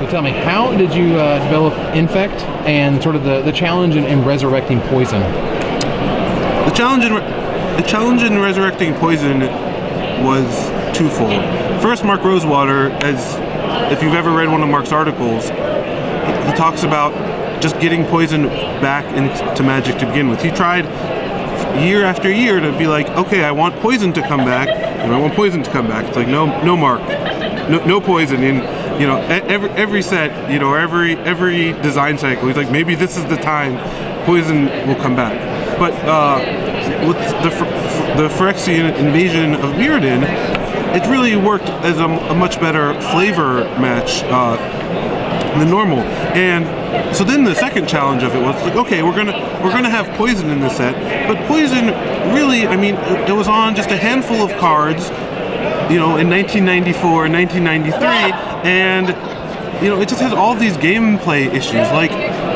So tell me, how did you develop Infect and sort of the challenge in resurrecting poison? The challenge in resurrecting poison was twofold. First, Mark Rosewater, as if you've ever read one of Mark's articles, he talks about just getting poison back into Magic to begin with. He tried year after year to be like, okay, I want poison to come back, and I want poison to come back. It's like, no, Mark, no poison. And every set, every design cycle, he's like, maybe this is the time poison will come back. But with the Phyrexian invasion of Mirrodin, it really worked as a much better flavor match than normal. And so then the second challenge of it was like, okay, we're gonna have poison in this set, but poison really, I mean, it was on just a handful of cards, in 1994 and 1993, and it just has all these gameplay issues, like,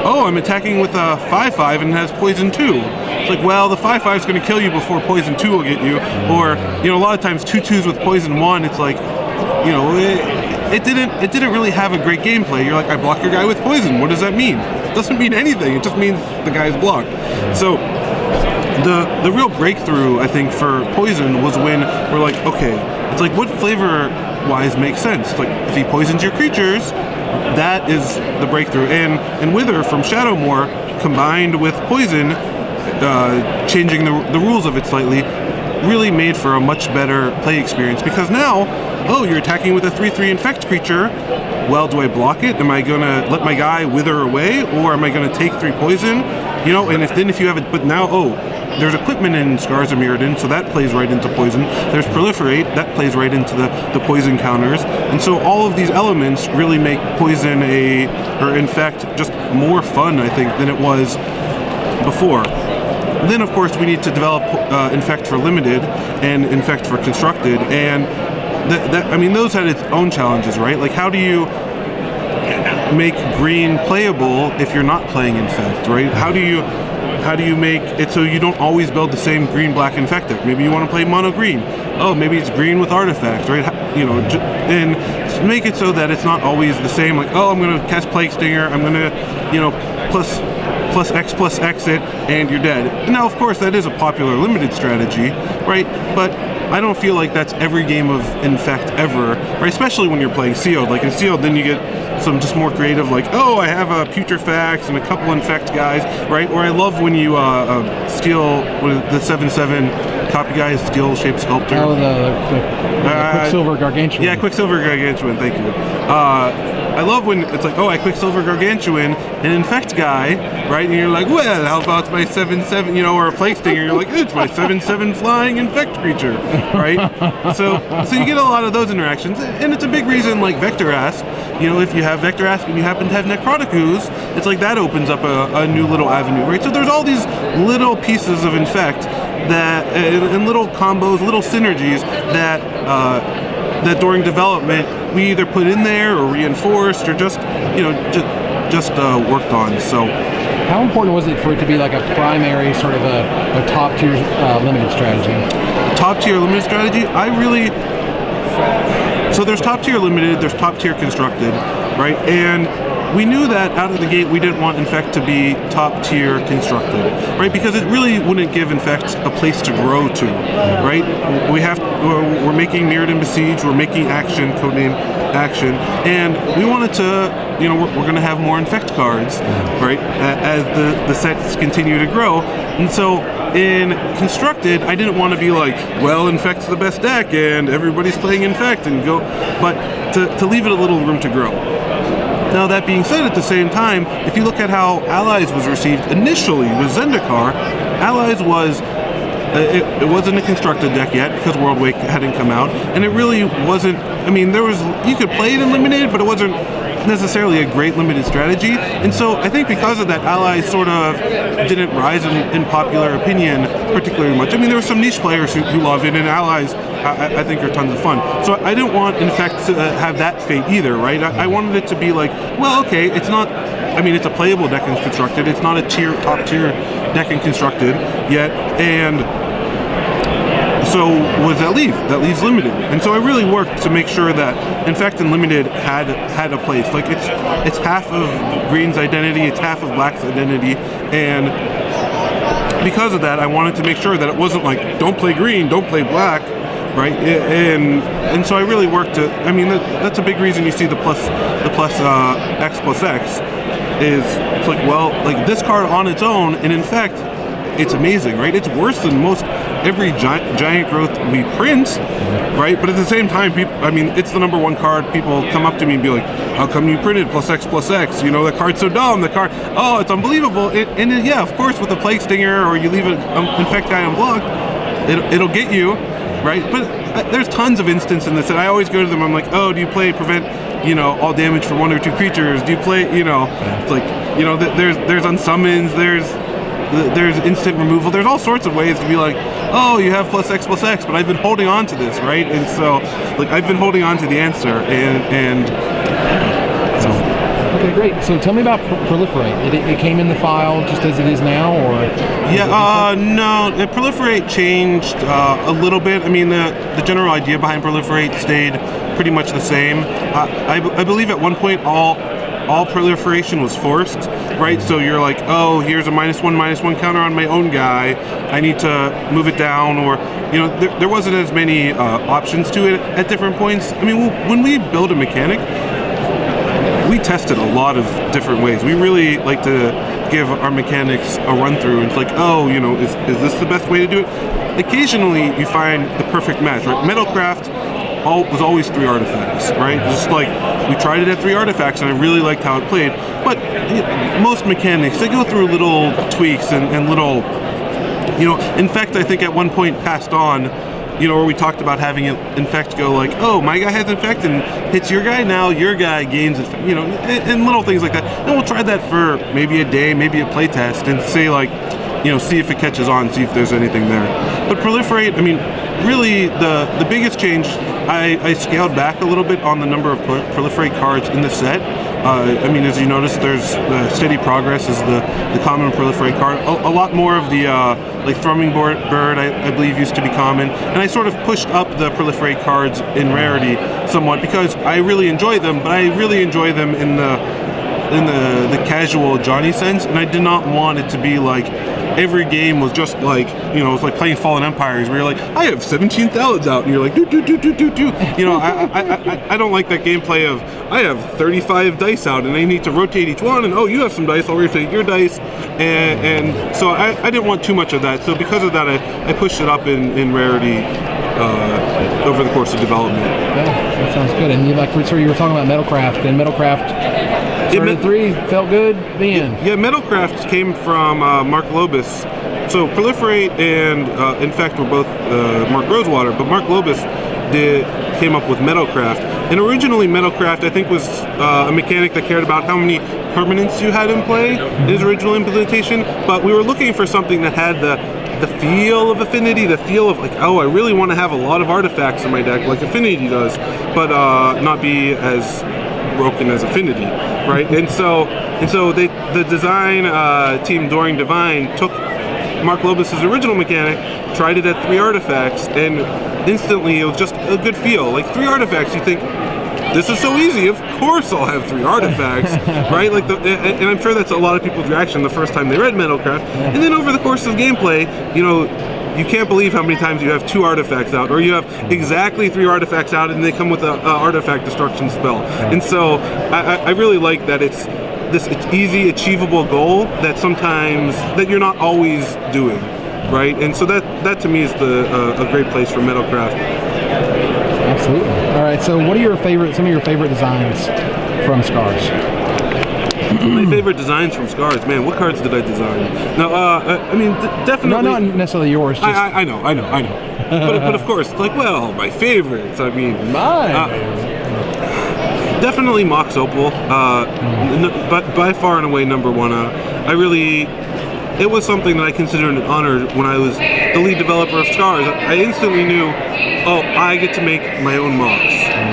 oh, I'm attacking with a 5/5 and it has poison 2. It's like, well, the 5/5 is going to kill you before poison 2 will get you, or a lot of times 2/2s with poison 1. It's like, it didn't really have a great gameplay. You're like, I block your guy with poison. What does that mean? It doesn't mean anything. It just means the guy's blocked. So the real breakthrough, I think, for poison was when we're like, okay, it's like, what flavor-wise makes sense? Like, if he poisons your creatures, that is the breakthrough. And Wither from Shadowmoor, combined with poison, changing the rules of it slightly, really made for a much better play experience, because now, oh, you're attacking with a 3/3 infect creature. Well, do I block it? Am I gonna let my guy wither away, or am I gonna take 3 poison? And if you have it, but now, oh, there's equipment in Scars of Mirrodin, so that plays right into poison. There's Proliferate, that plays right into the poison counters. And so all of these elements really make poison or infect just more fun, I think, than it was before. Then, of course, we need to develop Infect for Limited and Infect for Constructed, and those had its own challenges, right? Like, how do you make green playable if you're not playing Infect, right? How do you make it so you don't always build the same green-black Infect deck? Maybe you want to play mono green. Oh, maybe it's green with artifacts, right? And make it so that it's not always the same. Like, oh, I'm going to cast Plague Stinger. I'm going to, plus X it, and you're dead. Now, of course, that is a popular limited strategy, right? But I don't feel like that's every game of Infect ever, right? Especially when you're playing Sealed. Like in Sealed, then you get some just more creative, like, oh, I have a Putrefax and a couple Infect guys, right? Or I love when you steal the 7/7 copy guys, Steel Shaped Sculptor. Oh, the Quicksilver Gargantuan. Yeah, Quicksilver Gargantuan, thank you. I love when it's like, oh, I Quicksilver Gargantuan, an Infect guy, right? And you're like, well, how about my 7/7, or a Plague Stinger? You're like, it's my 7/7 flying Infect creature, right? So you get a lot of those interactions, and it's a big reason, like Vector Asp. If you have Vector Asp and you happen to have Necrotic Ooze, it's like that opens up a new little avenue, right? So there's all these little pieces of Infect that, and little combos, little synergies that during development we either put in there or reinforced or just worked on. So how important was it for it to be like a primary sort of a top tier limited strategy? Top tier limited strategy? So there's top tier limited, there's top tier constructed, right? And we knew that out of the gate we didn't want Infect to be top tier constructed, right? Because it really wouldn't give Infect a place to grow to, right? We're making Mirrodin Besiege, we're making Action, codename Action, and we wanted to, we're going to have more Infect cards, right? As the sets continue to grow, and so in Constructed, I didn't want to be like, well, Infect's the best deck and everybody's playing Infect and go, but to leave it a little room to grow. Now, that being said, at the same time, if you look at how Allies was received initially with Zendikar, Allies was, it wasn't a constructed deck yet because Worldwake hadn't come out, and it really wasn't, you could play it in Limited, but it wasn't necessarily a great limited strategy, and so I think because of that, Allies sort of didn't rise in popular opinion particularly much. There were some niche players who loved it, and Allies I think are tons of fun. So I didn't want Infect to have that fate either, right? I wanted it to be like, well, okay, it's not, it's a playable deck in Constructed, it's not a top tier deck in Constructed yet, and so was that leaves limited, and so I really worked to make sure that Infect and Limited had a place. Like it's half of Green's identity, it's half of Black's identity, and because of that, I wanted to make sure that it wasn't like don't play Green, don't play Black, right? And so I really worked to. I mean, that's a big reason you see the plus X plus X is it's like, well, like this card on its own, and in fact, it's amazing, right? It's worse than most every giant growth we print, right? But at the same time, people, I mean, it's the number one card. People come up to me and be like, how come you printed plus X? You know, the card's so dumb. The card, oh, it's unbelievable. Yeah, of course, with a Plague Stinger or you leave an Infect guy unblocked, it'll get you, right? But there's tons of instances in this, and I always go to them. I'm like, oh, do you play prevent, you know, all damage for 1 or 2 creatures? Do you play, you know, it's like, you know, there's unsummons, there's instant removal. There's all sorts of ways to be like, oh, you have plus X, but I've been holding on to this, right? And so, like, I've been holding on to the answer, and so. Okay, great. So tell me about Proliferate. It came in the file just as it is now, or? Yeah, no, Proliferate changed a little bit. I mean, the general idea behind Proliferate stayed pretty much the same. I believe at one point all proliferation was forced, right? So you're like, oh, here's a -1/-1 counter on my own guy. I need to move it down, or, you know, there wasn't as many options to it at different points. I mean, when we build a mechanic, we tested a lot of different ways. We really like to give our mechanics a run through. And it's like, oh, you know, is this the best way to do it? Occasionally, you find the perfect match, right? Metalcraft was always 3 artifacts, right? Just like we tried it at 3 artifacts, and I really liked how it played. But most mechanics, they go through little tweaks and little, you know. Infect, I think at one point passed on, you know, where we talked about having Infect go like, oh, my guy has Infect and hits your guy, now your guy gains Infect, you know, and little things like that. And we'll try that for maybe a day, maybe a play test, and say like, you know, see if it catches on, see if there's anything there. But Proliferate, I mean, really the biggest change, I scaled back a little bit on the number of Proliferate cards in the set. I mean, as you notice, there's Steady Progress is the common Proliferate card. A lot more of the like Thrumming Bird, I believe, used to be common, and I sort of pushed up the Proliferate cards in rarity somewhat because I really enjoy them, but I really enjoy them in the casual Johnny sense, and I did not want it to be like every game was just like, you know, it's like playing Fallen Empires where you're like, I have 17 thalads out, and you're like, do. You know, I don't like that gameplay of, I have 35 dice out, and I need to rotate each one, and oh, you have some dice, I'll rotate your dice, and so I didn't want too much of that. So because of that, I pushed it up in rarity over the course of development. Yeah, that sounds good. And you were talking about Metalcraft, and Metalcraft started at 3, felt good, then. Yeah, Metalcraft came from Mark Lobus. So Proliferate and Infect were both Mark Rosewater, but Mark Lobus came up with Metalcraft. And originally Metalcraft, I think, was a mechanic that cared about how many permanents you had in play in his original implementation, but we were looking for something that had the feel of Affinity, the feel of like, oh, I really want to have a lot of artifacts in my deck like Affinity does, but not be as broken as Affinity, right? And so the design team during Divine took Mark Lobus's original mechanic, tried it at 3 artifacts, and instantly it was just a good feel. Like 3 artifacts, you think, this is so easy, of course I'll have 3 artifacts, right? Like, and I'm sure that's a lot of people's reaction the first time they read Metalcraft. And then over the course of gameplay, you know, you can't believe how many times you have 2 artifacts out, or you have exactly 3 artifacts out, and they come with an artifact destruction spell. And so I really like that it's easy, achievable goal that you're not always doing, right? And so that to me is a great place for Metalcraft. Absolutely. All right. So, what are some of your favorite designs from Scars? My favorite designs from Scars, man. What cards did I design? No, I mean, definitely. Not necessarily yours. Just... I know. but of course, like, well, my favorites. I mean, definitely Mox Opal. But by far and away number 1. It was something that I considered an honor when I was the lead developer of Scars. I instantly knew, oh, I get to make my own Mox,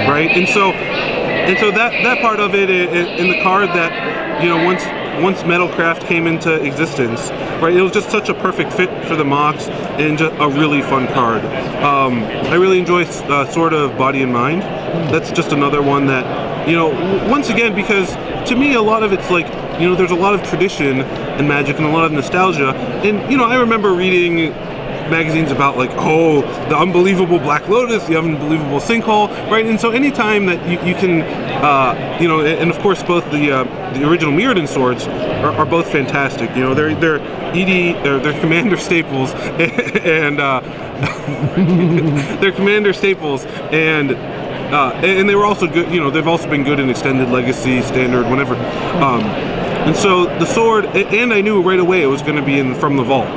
right? And so that part of it in the card that, you know, once Metalcraft came into existence, right? It was just such a perfect fit for the Mox and just a really fun card. I really enjoy Sword of Body and Mind. That's just another one that, you know, once again, because to me a lot of it's like, you know, there's a lot of tradition in Magic and a lot of nostalgia, and you know, I remember reading magazines about like, oh, the unbelievable Black Lotus, the unbelievable Sinkhole, right? And so anytime that you can, you know, and of course both the original Mirrodin swords are both fantastic. You know, they're Commander staples, and they're Commander staples, and they were also good. You know, they've also been good in Extended Legacy, Standard, whatever. And so the sword, and I knew right away it was going to be from the vault.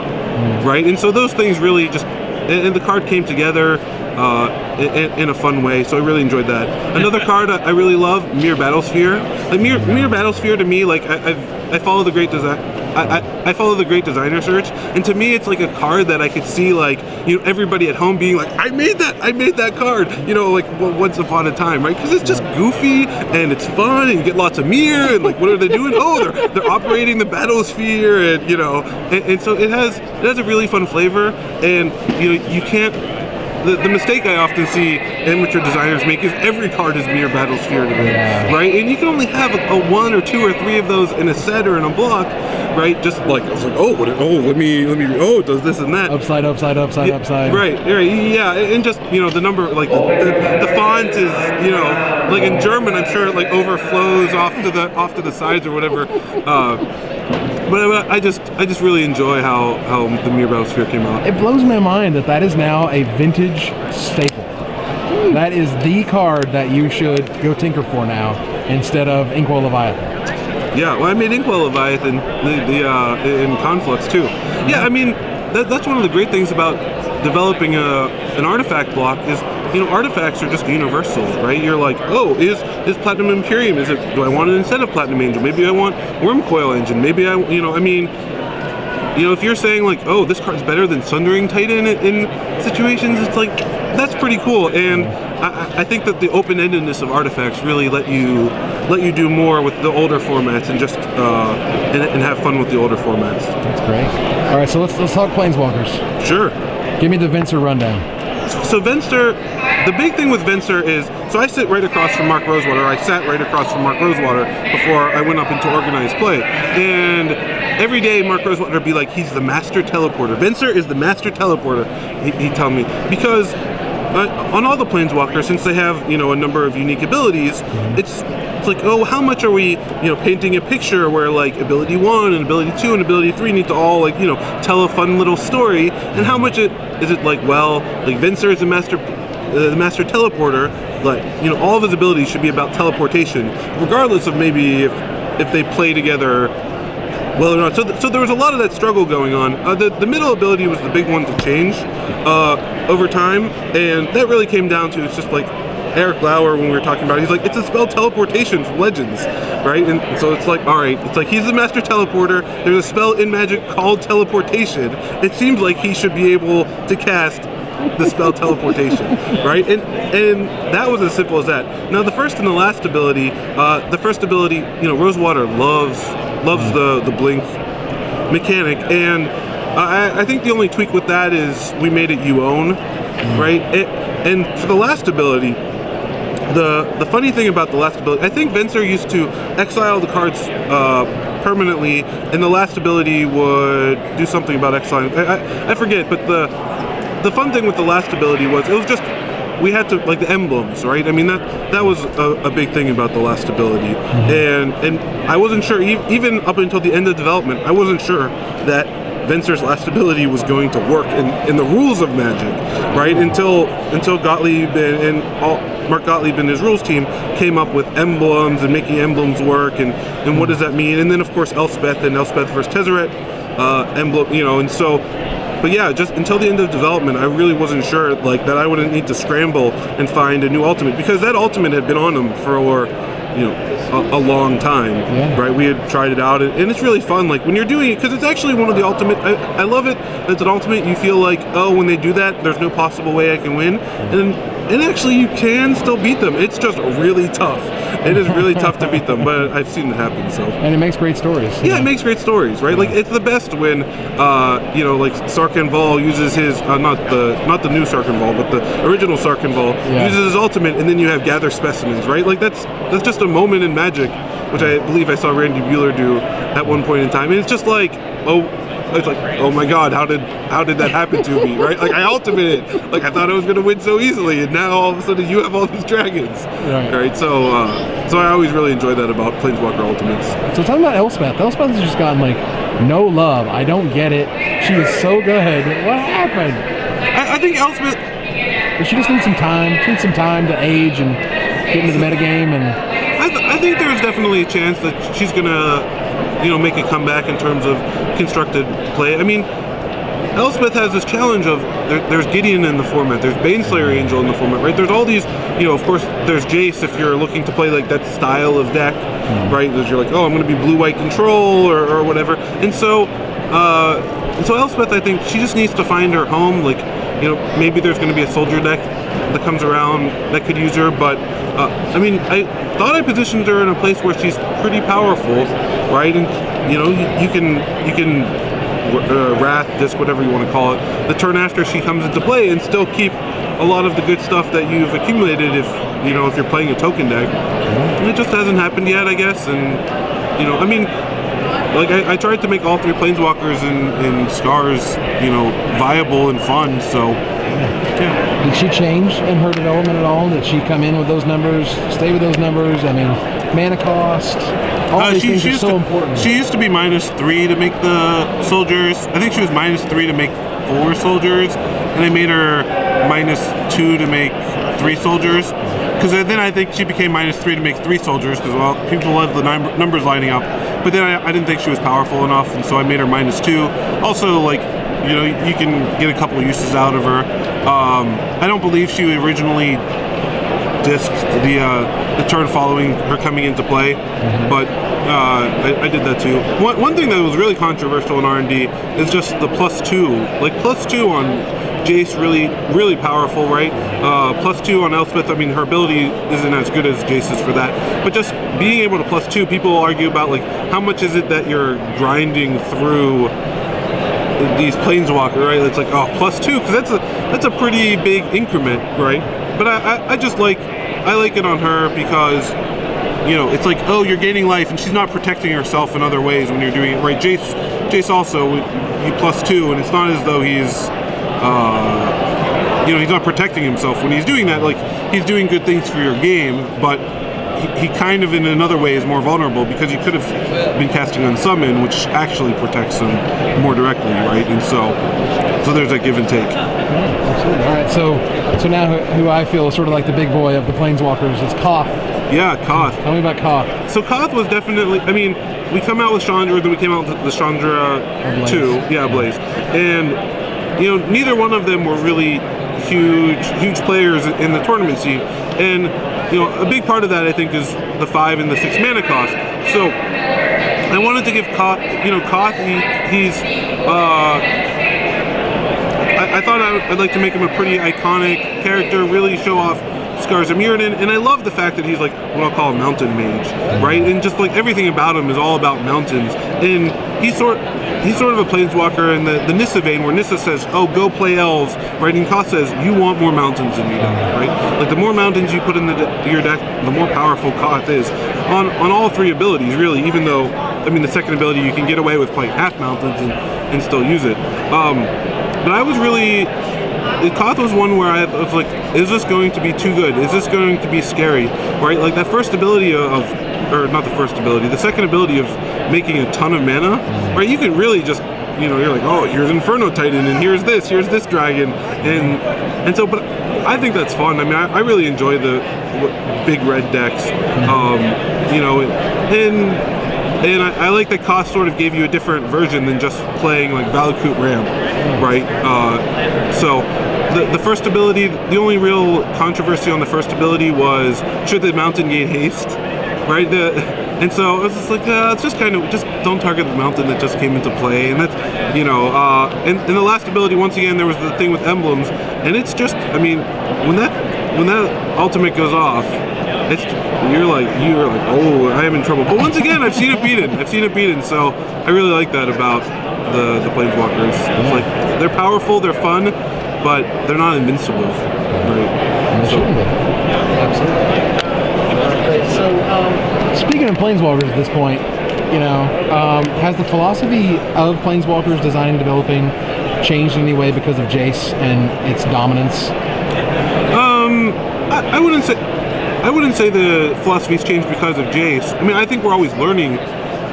Right, and so those things really just, and the card came together in a fun way, so I really enjoyed that. Another card I really love, Mere Battlesphere. Like Mere Battlesphere to me, like I follow the Great Design. I follow the Great Designer Search, and to me, it's like a card that I could see, like, you know, everybody at home being like, I made that card, you know, like once upon a time, right? Because it's just goofy and it's fun, and you get lots of mirror, and like, what are they doing? Oh, they're operating the Battlesphere, and you know, and so it has a really fun flavor, and you know, you can't. The mistake I often see amateur designers make is every card is Mere Battlesphere to me, right? And you can only have a 1 or 2 or 3 of those in a set or in a block, right? Just like, I was like, let me, does this and that. Upside. Right, yeah, and just, you know, the number, like the font is, you know, like in German, I'm sure it like overflows off to the sides or whatever. But I just really enjoy how the Mere Battlesphere came out. It blows my mind that is now a vintage staple. That is the card that you should go tinker for now instead of Inkwell Leviathan. Yeah, well, I made Inkwell Leviathan in Conflux too. Yeah, I mean, that's one of the great things about developing an artifact block is, you know, artifacts are just universal, right? You're like, oh, is Platinum Imperium? Do I want it instead of Platinum Angel? Maybe I want Wormcoil Engine. Maybe you know, I mean, you know, if you're saying like, oh, this card's better than Sundering Titan in situations, it's like, that's pretty cool. And I think that the open-endedness of artifacts really let you do more with the older formats and just and have fun with the older formats. That's great. All right, so let's talk Planeswalkers. Sure. Give me the Venser rundown. So Venser, the big thing with Venser is, so I sit right across from Mark Rosewater. I sat right across from Mark Rosewater before I went up into organized play. And every day Mark Rosewater would be like, he's the master teleporter. Venser is the master teleporter, he'd tell me. Because on all the Planeswalkers, since they have, you know, a number of unique abilities, it's like, oh, how much are we, you know, painting a picture where like ability 1 and ability 2 and ability 3 need to all, like, you know, tell a fun little story, and how much is it like, well, like Venser is the master teleporter, like, you know, all of his abilities should be about teleportation, regardless of maybe if they play together well or not. So there was a lot of that struggle going on. The middle ability was the big one to change over time, and that really came down to, it's just like Eric Lauer, when we were talking about it, he's like, it's a spell teleportation from Legends, right? And so it's like, all right, it's like he's the master teleporter, there's a spell in Magic called teleportation, it seems like he should be able to cast the spell teleportation, right? And that was as simple as that. Now the first and the last ability, you know, Rosewater loves the blink mechanic, and I think the only tweak with that is we made it you own, right? And for the last ability, the funny thing about the last ability, I think Venser used to exile the cards permanently, and the last ability would do something about exiling. I forget, but the fun thing with the last ability was, it was just, we had to, like, the emblems, right? I mean, that was a big thing about the last ability. And I wasn't sure, even up until the end of development, I wasn't sure that Venser's last ability was going to work in the rules of Magic, right? Until Gottlieb and Mark Gottlieb and his rules team came up with emblems and making emblems work, and what does that mean? And then, of course, Elspeth and Elspeth versus Tezzeret emblem, you know, and so. But yeah, just until the end of development, I really wasn't sure, like, that I wouldn't need to scramble and find a new ultimate, because that ultimate had been on them for, you know, a long time, right? We had tried it out, and it's really fun. Like when you're doing it, because it's actually one of the ultimate. I love it. It's an ultimate. You feel like, oh, when they do that, there's no possible way I can win, and actually you can still beat them. It's just really tough. It is really tough to beat them, but I've seen it happen. So and it makes great stories. Yeah, it makes great stories, right? Like it's the best when like Sarkhan Vol uses his not the new Sarkhan Vol, but the original Sarkhan Vol uses his ultimate, and then you have gather specimens, right? Like that's just a moment in Magic, which I believe I saw Randy Bueller do at one point in time, and it's just like, it's like, oh my God, how did that happen to me, right? Like I ultimated, like I thought I was going to win so easily, and now all of a sudden you have all these dragons, right? So I always really enjoy that about Planeswalker Ultimates. So talking about Elspeth, Elspeth has just gotten like no love. I don't get it. She is so good. What happened? I think Elspeth. She just needs some time. She needs some time to age and get into the metagame, and I think there's definitely a chance that she's gonna, make a comeback in terms of constructed play. I mean, Elspeth has this challenge of there's Gideon in the format, there's Baneslayer Angel in the format, right? There's all these, of course, there's Jace if you're looking to play like that style of deck, right? Because you're like, oh, I'm going to be blue-white control or whatever, and so Elspeth, I think she just needs to find her home. Like, maybe there's going to be a soldier deck that comes around that could use her, but I mean, I thought I positioned her in a place where she's pretty powerful, right? And you can Wrath, Disc, whatever you want to call it, the turn after she comes into play, and still keep a lot of the good stuff that you've accumulated if you're playing a token deck. And it just hasn't happened yet, I guess. And I mean, like I tried to make all three Planeswalkers in Scars, viable and fun. So yeah. Did she change in her development at all? Did she come in with those numbers, stay with those numbers? I mean, mana cost, all these things are so important. She used to be -3 to make the soldiers. I think she was -3 to make 4 soldiers, and I made her -2 to make 3 soldiers. Because then I think she became -3 to make 3 soldiers, because, well, people love the numbers lining up. But then I didn't think she was powerful enough, and so I made her -2. Also, like, you can get a couple of uses out of her. I don't believe she originally disked the turn following her coming into play, but I did that too. One thing that was really controversial in R&D is just the +2. Like, +2 on Jace, really, really powerful, right? +2 on Elspeth, I mean, her ability isn't as good as Jace's for that. But just being able to +2, people argue about, like, how much is it that you're grinding through these Planeswalker, right? It's like, oh, +2, because that's a pretty big increment, right? But I just like it on her because, it's like, oh, you're gaining life, and she's not protecting herself in other ways when you're doing it, right? Jace also, he +2, and it's not as though he's he's not protecting himself when he's doing that. Like, he's doing good things for your game, but he kind of in another way is more vulnerable because you could have been casting Unsummon, which actually protects him more directly, right? And so there's a give and take. Absolutely. All right, so now who I feel is sort of like the big boy of the Planeswalkers is Koth. Yeah, Koth. Tell me about Koth. So Koth was definitely, I mean, we come out with Chandra, then we came out with the Chandra 2, Blaze, and neither one of them were really huge players in the tournament scene, and a big part of that, I think, is the 5 and the 6 mana cost. So I wanted to give Koth, he's I thought I'd like to make him a pretty iconic character, really show off Scars of Mirrodin, and I love the fact that he's like what I'll call a mountain mage, right? And just like everything about him is all about mountains, and he's sort of a planeswalker in the Nissa vein, where Nissa says, oh, go play elves, right? And Koth says, you want more mountains in your deck, right? Like, the more mountains you put in your deck, the more powerful Koth is on all 3 abilities, really, even though, I mean, the second ability, you can get away with playing half mountains and still use it. But I was really, Koth was one where I was like, is this going to be too good? Is this going to be scary, right? Like, that first ability or not the first ability, the second ability of making a ton of mana, right? You can really just, you're like, oh, here's Inferno Titan, and here's this dragon, and so, but I think that's fun. I mean, I really enjoy the big red decks, and I like that Koth sort of gave you a different version than just playing like Valakut Ramp, right? So the first ability, the only real controversy on the first ability was, should the mountain gain haste? right? And so it's just like, it's just kind of, just don't target the mountain that just came into play. And that's, and the last ability, once again, there was the thing with emblems. And it's just, I mean, when that ultimate goes off, you're like, oh, I am in trouble. But once again, I've seen it beaten. So I really like that about the Planeswalkers. It's like, they're powerful, they're fun, but they're not invincible, right? So, absolutely. So, speaking of Planeswalkers at this point, has the philosophy of Planeswalkers designing and developing changed in any way because of Jace and its dominance? I wouldn't say the philosophy's changed because of Jace. I mean, I think we're always learning,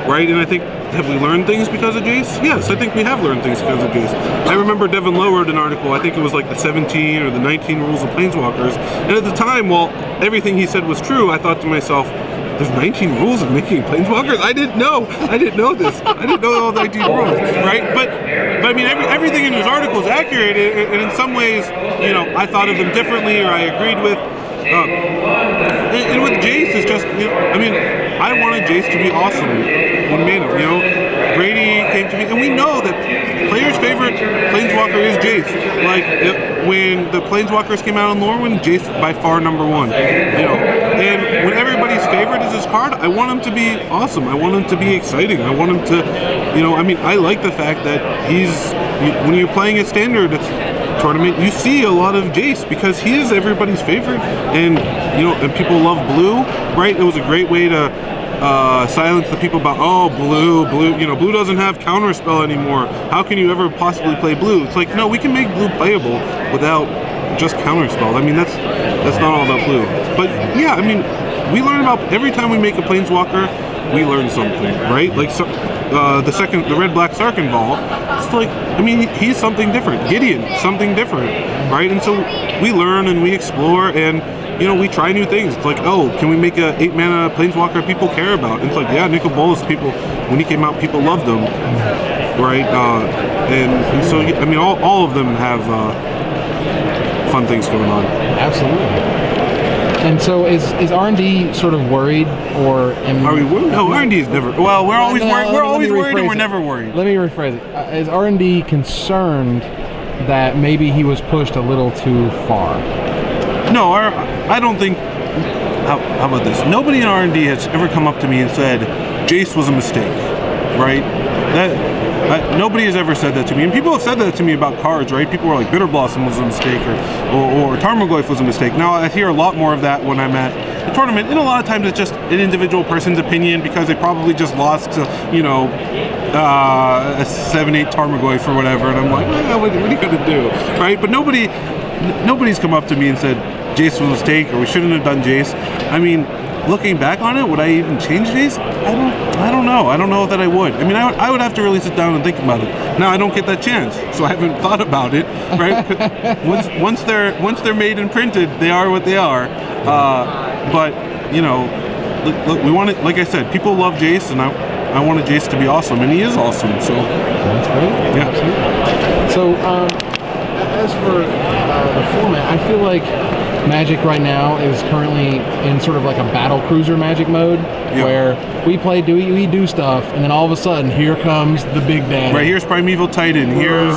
right? And I think, have we learned things because of Jace? Yes, I think we have learned things because of Jace. I remember Devin Lowe wrote an article, I think it was like the 17 or the 19 rules of Planeswalkers. And at the time, while everything he said was true, I thought to myself, there's 19 rules of making Planeswalkers? I didn't know this. I didn't know all 19 rules, right? But I mean, everything in his article is accurate, and in some ways, I thought of them differently, or I agreed with. And with Jace, it's just, I wanted Jace to be awesome in Mana. Brady came to me, and we know that players' favorite Planeswalker is Jace. Like, when the Planeswalkers came out on Lorwyn, Jace by far number one. And when everybody's favorite is his card, I want him to be awesome. I want him to be exciting. I want him to, I like the fact that when you're playing a standard tournament, you see a lot of Jace because he is everybody's favorite, and and people love blue, right? It was a great way to silence the people about, blue, blue doesn't have counterspell anymore. How can you ever possibly play blue? It's like, no, we can make blue playable without just counterspell. I mean, that's not all about blue. But yeah, I mean, we learn about, every time we make a Planeswalker, we learn something, right? Like, so, the red-black Sarkhanval, it's like, I mean, he's something different. Gideon, something different, right? And so we learn and we explore, and we try new things. It's like, can we make a 8-mana Planeswalker people care about? And it's like, yeah, Nicol Bolas, when he came out, people loved him, right? And so, I mean, all of them have fun things going on. Absolutely. And so is R&D sort of worried, or are we worried? No, R&D is never. Well, we're always worried. We're always worried, and we're never worried. Let me rephrase it. Is R&D concerned that maybe he was pushed a little too far? No, I don't think. How about this? Nobody in R&D has ever come up to me and said Jace was a mistake, right? Nobody has ever said that to me, and people have said that to me about cards, right? People were like, Bitter Blossom was a mistake, or Tarmogoyf was a mistake. Now I hear a lot more of that when I'm at the tournament, and a lot of times it's just an individual person's opinion because they probably just lost to, a 7-8 Tarmogoyf or whatever, and I'm like, what are you gonna do, right? But nobody's come up to me and said Jace was a mistake, or we shouldn't have done Jace. I mean, looking back on it, would I even change Jace? I don't know. I don't know that I would. I mean, I would have to really sit down and think about it. Now I don't get that chance, so I haven't thought about it. Right? once they're made and printed, they are what they are. But look, we want it. Like I said, people love Jace, and I wanted Jace to be awesome, and he is awesome. So that's great. Yeah. Absolutely. So as for the format, I feel like Magic right now is currently in sort of like a battle cruiser Magic mode, where we do stuff, and then all of a sudden here comes the big daddy. Right, here's Primeval Titan, here's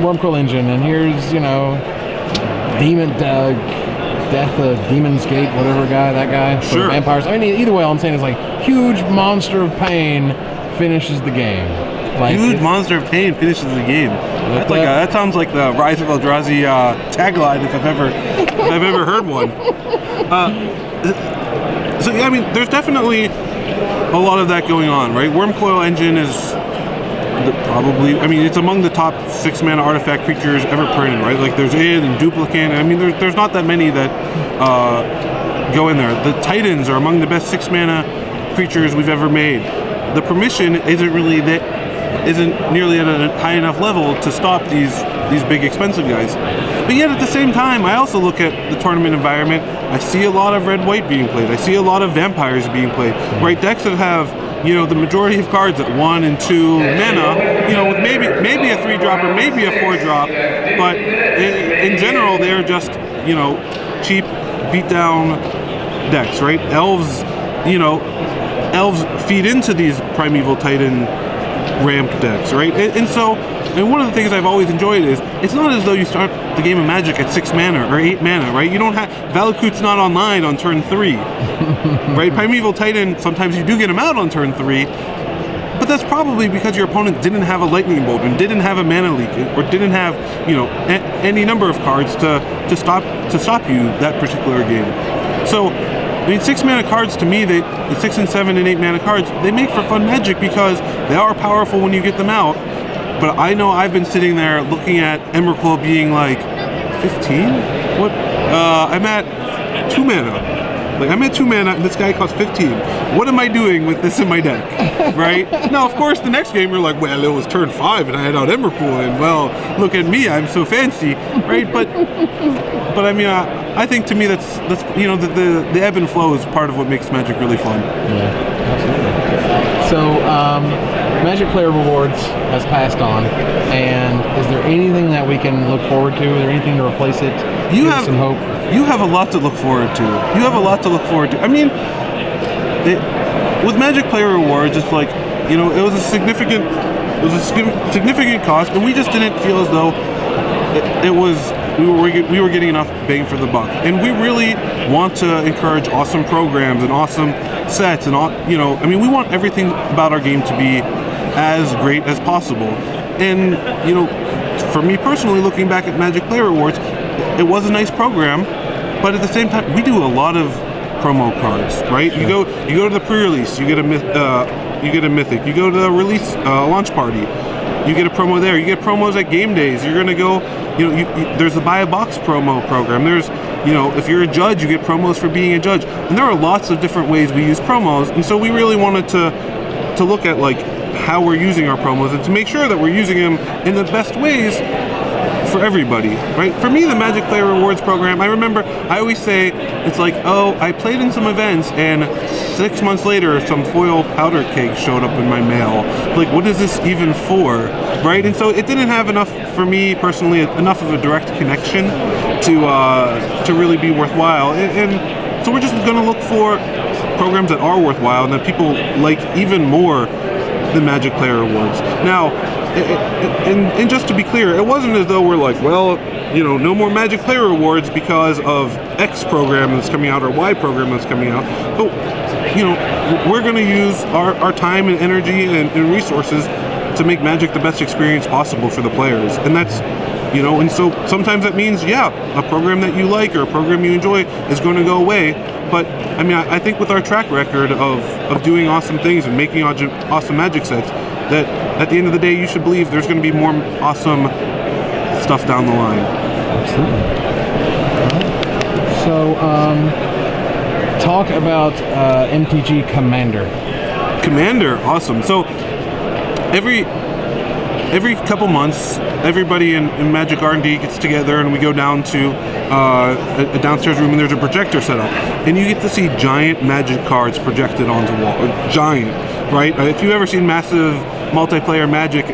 Wormcoil Engine, and here's Demon Death of Demon's Gate, whatever that guy. Sure. Vampires. I mean, either way, all I'm saying is like huge monster of pain finishes the game. Like, huge monster of pain finishes the game. That sounds like the Rise of Eldrazi tagline if I've ever heard one. So yeah, I mean, there's definitely a lot of that going on, right? Wormcoil Engine is it's among the top 6-mana artifact creatures ever printed, right? Like there's it and Duplicant. I mean, there's not that many that go in there. The Titans are among the best 6-mana creatures we've ever made. The permission isn't nearly at a high enough level to stop these big expensive guys. But yet at the same time, I also look at the tournament environment. I see a lot of red-white being played. I see a lot of vampires being played. Right, decks that have the majority of cards at 1 and 2 mana, with maybe a 3-drop or maybe a 4-drop, but in general they're just cheap beat down decks, right? Elves elves feed into these Primeval Titan ramp decks, right? And one of the things I've always enjoyed is it's not as though you start the game of Magic at 6 mana or 8 mana, right? You don't have Valakut's not online on turn 3, right? Primeval Titan, sometimes you do get him out on turn 3, but that's probably because your opponent didn't have a Lightning Bolt and didn't have a Mana Leak or didn't have any number of cards to stop you that particular game. So. 6 mana cards to me, the 6 and 7 and 8 mana cards, they make for fun Magic because they are powerful when you get them out. But I know I've been sitting there looking at Emrakul being like, 15? What? I'm at 2 mana. I'm at 2 mana and this guy costs 15. What am I doing with this in my deck? Right? Now, of course, the next game you're like, well, it was turn 5 and I had out Emrakul and, well, look at me, I'm so fancy, right? But I mean, I think to me that's the ebb and flow is part of what makes Magic really fun. Yeah, absolutely. So, Magic Player Rewards has passed on, and is there anything that we can look forward to? Is there anything to replace it? You Give have us some hope. You have a lot to look forward to. I mean, with Magic Player Rewards, it's like, it was a significant cost, and we just didn't feel as though we were getting enough bang for the buck. And we really want to encourage awesome programs and awesome sets and we want everything about our game to be as great as possible. And for me personally, looking back at Magic Player Rewards, it was a nice program, but at the same time, we do a lot of promo cards, right? Sure. You go to the pre-release, you get a mythic. You go to the release launch party, you get a promo there. You get promos at game days. You're gonna go, there's the buy a box promo program. There's, if you're a judge, you get promos for being a judge. And there are lots of different ways we use promos. And so we really wanted to look at like how we're using our promos and to make sure that we're using them in the best ways for everybody, right? For me, the Magic Player Rewards program, I always say, it's like, oh, I played in some events and 6 months later, some foil powder cake showed up in my mail. Like, what is this even for, right? And so it didn't have enough, for me personally, enough of a direct connection to really be worthwhile. And so we're just going to look for programs that are worthwhile and that people like even more than Magic Player Rewards. Now, and just to be clear, it wasn't as though we're like, well, no more Magic Player Rewards because of X program that's coming out or Y program that's coming out. But, we're going to use our time and energy and resources to make Magic the best experience possible for the players. And that's, and so sometimes that means, a program that you like or a program you enjoy is going to go away. But, I think with our track record of doing awesome things and making awesome Magic sets, that at the end of the day, you should believe there's going to be more awesome stuff down the line. Absolutely. So, talk about MTG Commander. Commander, awesome. So, every couple months, everybody in Magic R&D gets together and we go down to a downstairs room and there's a projector set up. And you get to see giant Magic cards projected onto the wall. Giant, right? If you've ever seen massive multiplayer Magic,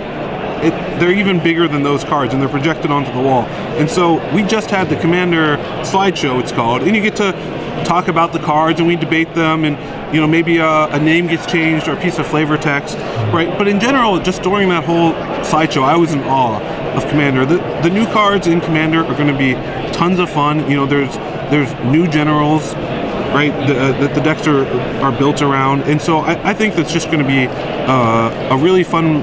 they're even bigger than those cards and they're projected onto the wall. And so we just had the Commander slideshow, it's called, and you get to talk about the cards and we debate them and maybe a name gets changed or a piece of flavor text, right? But in general, just during that whole slideshow, I was in awe of Commander. The new cards in Commander are going to be tons of fun. There's new generals, right? That the decks are built around, and so I think that's just going to be a really fun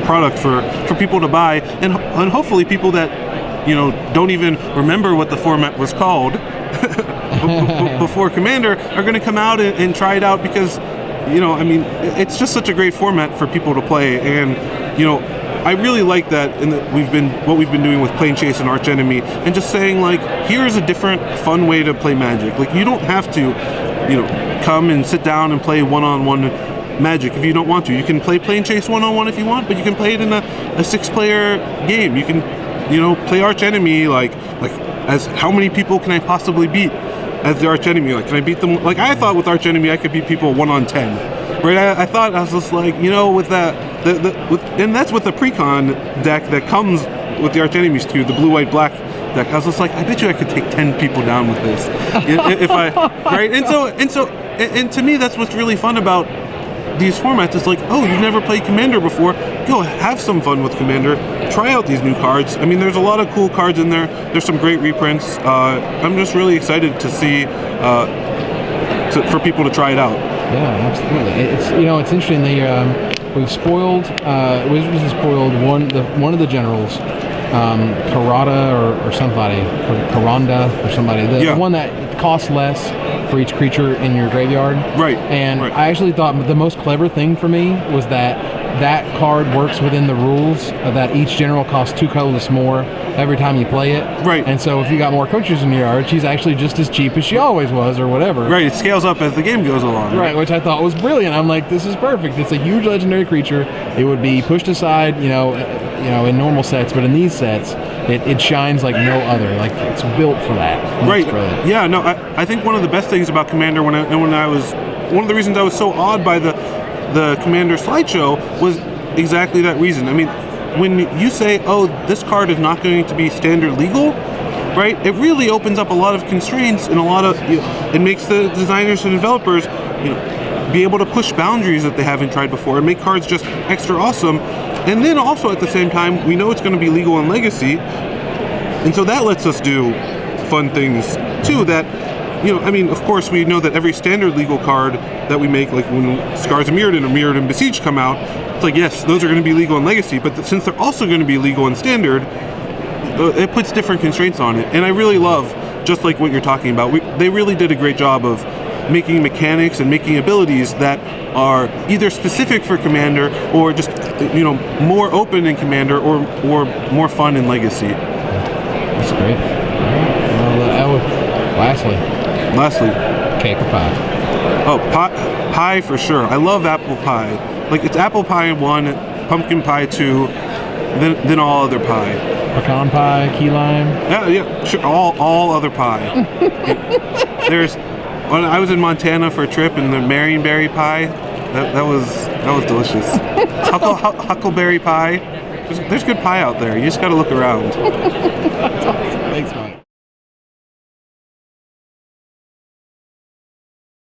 product for people to buy, and hopefully people that don't even remember what the format was called before Commander are going to come out and try it out because it's just such a great format for people to play. And I really like that, and what we've been doing with Plane Chase and Arch Enemy, and just saying like, here's a different fun way to play Magic. Like, you don't have to come and sit down and play one-on-one Magic if you don't want to. You can play Plane Chase one-on-one if you want, but you can play it in a 6-player game. You can play Arch Enemy like as how many people can I possibly beat as the Arch Enemy? Like, can I beat them? Like, I thought with Arch Enemy I could beat people 1-on-10, right? I thought, I was just like, with that, and that's with the Precon deck that comes with the Arch Enemies too, the blue, white, black deck. I was just like, I bet you I could take 10 people down with this if I right. And to me, that's what's really fun about these formats. It's like, oh, you've never played Commander before, go have some fun with Commander, try out these new cards. I mean, there's a lot of cool cards in there. There's some great reprints. I'm just really excited to see for people to try it out. Yeah, absolutely. It's interesting. We've spoiled Wizards has spoiled one of the generals, Karada or somebody, Karanda or somebody. The one that costs less for each creature in your graveyard. Right. And right. I actually thought the most clever thing for me was that card works within the rules that each general costs 2 colorless more every time you play it. Right. And so if you got more creatures in your yard, she's actually just as cheap as she always was, or whatever. Right. It scales up as the game goes along. Right, which I thought was brilliant. I'm like, this is perfect. It's a huge legendary creature. It would be pushed aside, in normal sets, but in these sets, it shines like no other. Like it's built for that. Right. Yeah. No. I think one of the best things about Commander one of the reasons I was so awed by the Commander slideshow was exactly that reason. I mean, when you say, oh, this card is not going to be standard legal, right? It really opens up a lot of constraints and it makes the designers and developers, be able to push boundaries that they haven't tried before and make cards just extra awesome. And then also at the same time, we know it's going to be legal in Legacy, and so that lets us do fun things too. That of course, we know that every standard legal card that we make, like when Scars of Mirrodin or Mirrodin Besiege come out, it's like, yes, those are going to be legal in Legacy, but since they're also going to be legal in Standard, it puts different constraints on it. And I really love, just like what you're talking about, they really did a great job of making mechanics and making abilities that are either specific for Commander or just, more open in Commander or more fun in Legacy. That's great. Well, Lastly, cake or pie? Oh, pie for sure. I love apple pie. Like, it's apple pie 1, pumpkin pie 2, then all other pie. Pecan pie, key lime? Yeah, sure. All other pie. When I was in Montana for a trip, and the Marionberry pie, that was delicious. Huckleberry pie. There's good pie out there. You just got to look around. That's awesome. Thanks, Mike.